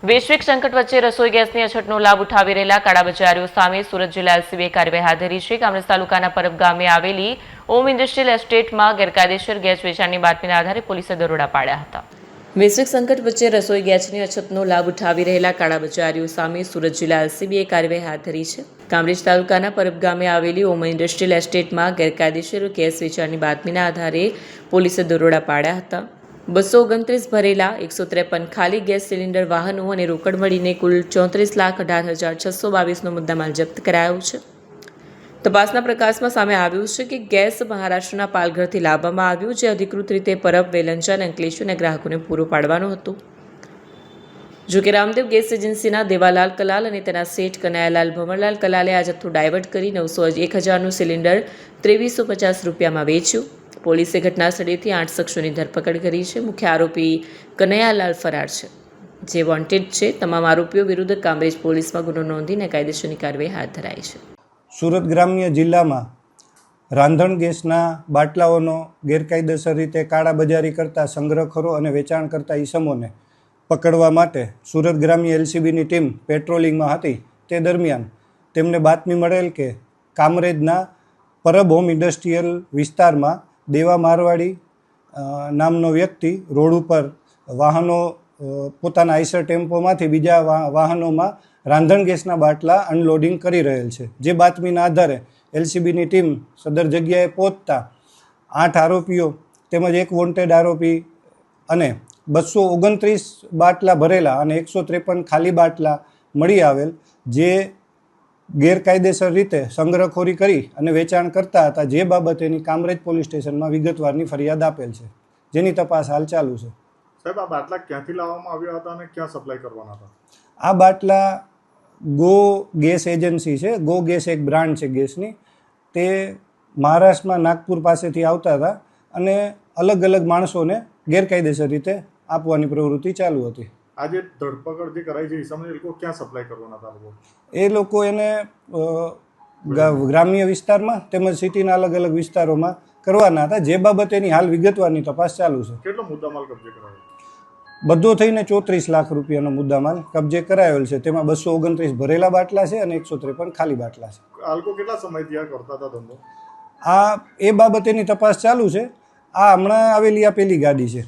વૈશ્વિક સંકટ વચ્ચે રસોઈ ગેસની અછતનો લાભ ઉઠાવી રહેલા કાળાબજારીઓ સામે સુરત જિલ્લા એલસીબીએ કાર્યવાહી હાથ ધરી છે। કામરેજ તાલુકાના પરબ ગામે આવેલી ઓમ ઇન્ડસ્ટ્રીયલ એસ્ટેટમાં ગેરકાયદેસર ગેસ વેચાણની બાતમીના આધારે પોલીસે દરોડા પાડ્યા હતા। વૈશ્વિક સંકટ વચ્ચે રસોઈ ગેસની અછતનો લાભ ઉઠાવી રહેલા કાળાબજારીઓ સામે સુરત જિલ્લા એલસીબીએ કાર્યવાહી હાથ ધરી છે। કામરેજ તાલુકાના પરબ ગામે આવેલી ઓમ ઇન્ડસ્ટ્રીયલ એસ્ટેટમાં ગેરકાયદેસર ગેસ વેચાણની બાતમીના આધારે પોલીસે દરોડા પાડ્યા હતા। 229 ભરેલા 153 ખાલી ગેસ સિલિન્ડર વાહનો અને રોકડ મળીને કુલ 34,18,622નો મુદ્દામાલ જપ્ત કરાયો છે। તપાસના પ્રકાશમાં સામે આવ્યું છે કે ગેસ મહારાષ્ટ્રના પાલઘરથી લાવવામાં આવ્યું, જે અધિકૃત રીતે પરબ, વેલંજા અને અંકલેશ્વરના ગ્રાહકોને પૂરો પાડવાનો હતો। જોકે રામદેવ ગેસ એજન્સીના દેવાલાલ કલાલ અને તેના શેઠ કનૈયાલાલ ભંવરલાલ કલાલે આ જથ્થો ડાયવર્ટ કરી 901,000નું સિલિન્ડર 2350 રૂપિયામાં વેચ્યું। પોલીસે ઘટના સ્થળેથી 8 શખ્સોની ધરપકડ કરી છે। મુખ્ય આરોપી કનૈયાલાલ ફરાર છે, જે વોન્ટેડ છે। તમામ આરોપીઓ વિરુદ્ધ કામરેજ પોલીસમાં ગુનો નોંધીને કાયદેસરની કાર્યવાહી હાથ ધરાઈ છે। સુરત ગ્રામ્ય જિલ્લામાં રાંધણ ગેસના બાટલાઓનો ગેરકાયદેસર રીતે કાળાબજારી કરતા સંગ્રહખોરો અને વેચાણ કરતા ઈસમોને પકડવા માટે સુરત ગ્રામ્ય એલસીબીની ટીમ પેટ્રોલિંગમાં હતી। તે દરમિયાન તેમને બાતમી મળેલ કે કામરેજના પરબ હોમ ઇન્ડસ્ટ્રીયલ વિસ્તારમાં દેવા મારવાડી નામનો વ્યક્તિ રોડ ઉપર વાહનો પોતાના આઈસર ટેમ્પોમાંથી બીજા વાહનોમાં રાંધણ ગેસના બાટલા અનલોડિંગ કરી રહેલ છે। જે બાતમીના આધારે એલસીબીની ટીમ સદર જગ્યાએ પહોંચતા 8 આરોપીઓ તેમજ એક વોન્ટેડ આરોપી અને 229 બાટલા ભરેલા અને 153 ખાલી બાટલા મળી આવેલ, જે ગેરકાયદેસર રીતે સંગ્રહખોરી કરી અને વેચાણ કરતા હતા, જે બાબતેની કામરેજ પોલીસ સ્ટેશનમાં વિગતવારની ફરિયાદ આપેલ છે, જેની તપાસ હાલ ચાલુ છે। સાહેબ, આ બાટલા ક્યાંથી લાવવામાં આવ્યા હતા અને ક્યાં સપ્લાય કરવાના હતા? આ બાટલા ગો ગેસ એજન્સી છે, ગો ગેસ એક બ્રાન્ડ છે ગેસની, તે મહારાષ્ટ્રમાં નાગપુર પાસેથી આવતા હતા અને અલગ અલગ માણસોને ગેરકાયદેસર રીતે આપવાની પ્રવૃત્તિ ચાલુ હતી। આજે ધરપકડ જે કરાઈ છે ઈસમને, એ લોકો ક્યાં સપ્લાય કરવાના હતા? એ લોકો એને ગ્રામ્ય વિસ્તારમાં તેમજ સિટીના અલગ અલગ વિસ્તારોમાં કરવાના હતા, જે બાબતેની હાલ વિગતવારની તપાસ ચાલુ છે। કેટલો મુદ્દામાલ કબજે કરાયો? બધો થઈને 34 લાખ રૂપિયાનો મુદ્દામાલ કબજે કરાયેલ છે। તેમાં 229 ભરેલા બાટલા છે અને 153 ખાલી બાટલા છે। આ લોકો કેટલા સમયથી આ કરતા હતા ધંધો? એ બાબતેની તપાસ ચાલુ છે। આ હમણાં આવેલી આ પહેલી ગાડી છે।